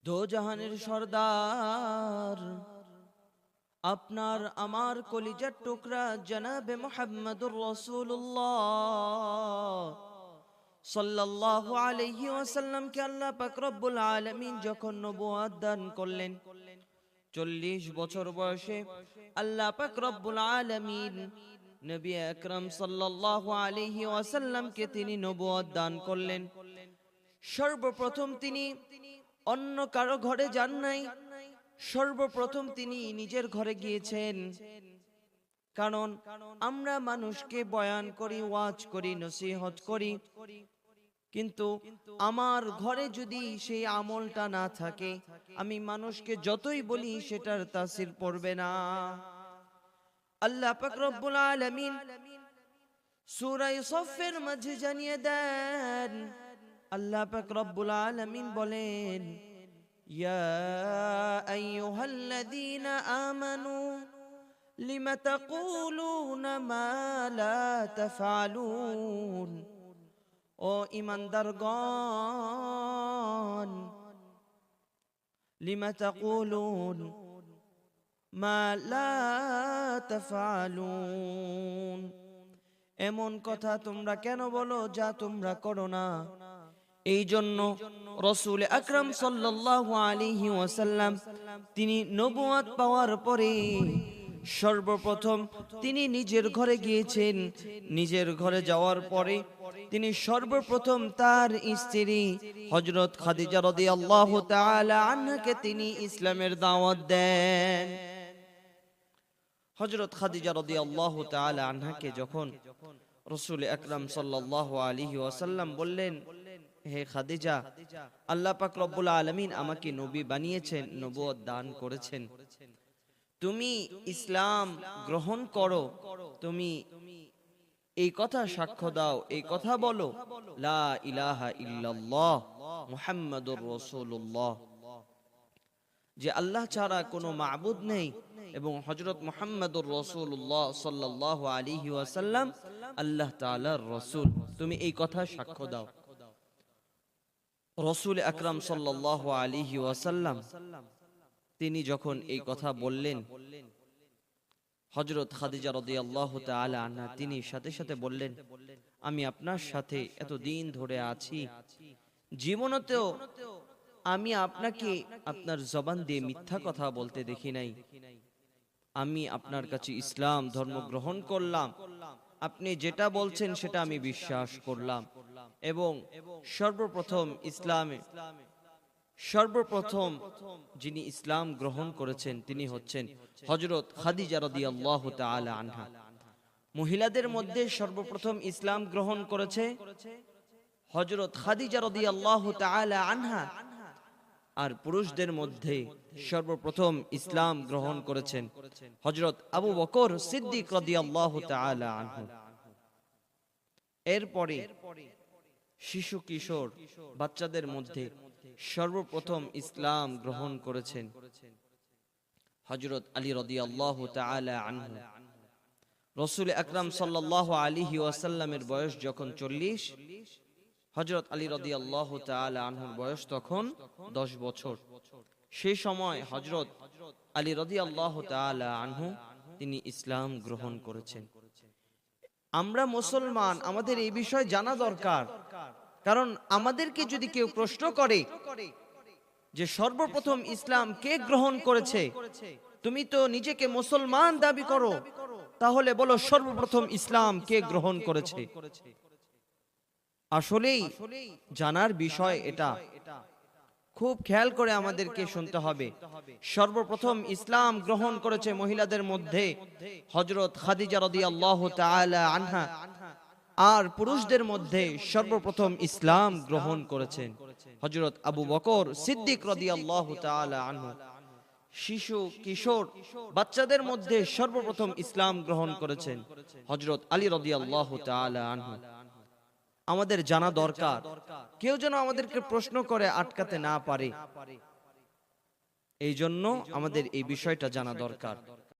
দো জাহানের সর্দার আপনার আমার কলিজার টুকরা জনাবে মুহাম্মদুর রাসূলুল্লাহ সাল্লাল্লাহু আলাইহি ওয়াসাল্লাম কে আল্লাহ পাক রব্বুল আলামিন যখন নবুয়ত দান করলেন 40 বছর বয়সে আল্লাহ পাক রব্বুল আলামিন নবী আকরাম সাল্লাল্লাহু আলাইহি ওয়াসাল্লাম কে তিনি নবুয়ত দান করলেন। সর্বপ্রথম তিনি অন্য কারো ঘরে যান নাই, সর্বপ্রথম তিনি নিজের ঘরে গিয়েছেন। কারণ আমরা মানুষকে বয়ান করি, ওয়াজ করি, নসিহত করি, কিন্তু আমার ঘরে যদি সেই আমলটা না থাকে, আমি মানুষকে যতই বলি সেটার তাসির পড়বে না। আল্লাহ পাক রব্বুল আলামিন সূরা সফের মাঝে জানিয়ে দেন, আল্লাহ পাক রব্বুল আলামিন বলেন, ইয়া আইয়ুহাল্লাযীনা আমানু লিমা তাকুলুনা মা লা তাফআলুন। ও ঈমানদারগণ, লিমা তাকুলুন মা লা তাফআলুন, এমন কথা তোমরা কেন বলো যা তোমরা করো না। এই জন্য রাসূল আকরাম সাল্লাল্লাহু আলাইহি ওয়াসাল্লাম তিনি নবুয়ত পাওয়ার পরে সর্বপ্রথম তিনি নিজের ঘরে গিয়েছেন। নিজের ঘরে যাওয়ার পরে তিনি সর্বপ্রথম তার স্ত্রী হযরত খাদিজা রাদিয়াল্লাহু তাআলা আনহাকে তিনি ইসলামের দাওয়াত দেন। হযরত খাদিজা রাদিয়াল্লাহু তাআলা আনহাকে যখন রাসূল আকরাম সাল্লাল্লাহু আলাইহি ওয়াসাল্লাম বললেন, হে খাদিজা, আল্লাহ পাক রব্বুল আলামিন আমাকে নবী বানিয়েছেন, নবুয়ত দান করেছেন, তুমি ইসলাম গ্রহণ করো, তুমি এই কথা সাক্ষ্য দাও, এই কথা বলো, লা ইলাহা ইল্লাল্লাহ মুহাম্মাদুর রাসূলুল্লাহ, যে আল্লাহ ছাড়া কোনো মাবুদ নেই এবং হযরত মুহাম্মদুর রাসূলুল্লাহ সাল্লাল্লাহু আলাইহি ওয়াসাল্লাম আল্লাহ তাআলার রাসূল, তুমি এই কথা সাক্ষ্য দাও। রাসূল আকরাম সাল্লাল্লাহু আলাইহি ওয়াসাল্লাম তিনি যখন এই কথা বললেন, হযরত খাদিজা রাদিয়াল্লাহু তাআলা আনহা তিনি সাথে সাথে বললেন, আমি আপনার সাথে এতদিন ধরে আছি, জীবনেও আমি আপনাকে আপনার জবান দিয়ে মিথ্যা কথা বলতে দেখি নাই। আমি আপনার কাছে ইসলাম ধর্ম গ্রহণ করলাম, আপনি যেটা বলছেন সেটা আমি বিশ্বাস করলাম, এবং সর্বপ্রথম যিনি ইসলাম গ্রহণ করেছেন তিনি হচ্ছেন হযরত খাদিজা রাদিয়াল্লাহু তাআলা আনহা। মহিলাদের মধ্যে সর্বপ্রথম ইসলাম গ্রহণ করেছে হযরত খাদিজা রাদিয়াল্লাহু তাআলা আনহা, আর পুরুষদের মধ্যে সর্বপ্রথম ইসলাম গ্রহণ করেছেন হযরত আবু বকর সিদ্দিক রাদিয়াল্লাহু তাআলা আনহু। এরপরে শিশু কিশোর বাচ্চাদের মধ্যে সর্বপ্রথম ইসলাম গ্রহণ করেছেন হযরত আলী রাদিয়াল্লাহু তাআলা আনহু। রাসূল আকরাম সাল্লাল্লাহু আলাইহি ওয়াসাল্লামের বয়স যখন 40, হযরত আলী রাদিয়াল্লাহু তাআলা আনহুর বয়স তখন 10 বছর। সেই সময় হযরত আলী রাদিয়াল্লাহু তাআলা আনহু তিনি ইসলাম গ্রহণ করেছেন। আমরা মুসলমান, আমাদের এই বিষয় জানা দরকার, কারণ আমাদেরকে যদি কেউ প্রশ্ন করে যে সর্বপ্রথম ইসলাম কে গ্রহণ করেছে, তুমি তো নিজেকে মুসলমান দাবি করো, তাহলে বলো সর্বপ্রথম ইসলাম কে গ্রহণ করেছে। আসলেই জানার বিষয় এটা, খুব খেয়াল করে আমাদেরকে শুনতে হবে। সর্বপ্রথম ইসলাম গ্রহণ করেছে মহিলাদের মধ্যে হযরত খাদিজা রাদিয়াল্লাহু তাআলা আনহা, আর পুরুষদের মধ্যে সর্বপ্রথম ইসলাম গ্রহণ করেছেন হযরত আবু বকর সিদ্দিক রাদিয়াল্লাহু তাআলা আনহু। শিশু কিশোর বাচ্চাদের মধ্যে সর্বপ্রথম ইসলাম গ্রহণ করেছেন হযরত আলী রাদিয়াল্লাহু তাআলা আনহু। আমাদের জানা দরকার, কেউ যেন আমাদেরকে প্রশ্ন করে আটকাতে না পারে, এই জন্য আমাদের এই বিষয়টা জানা দরকার।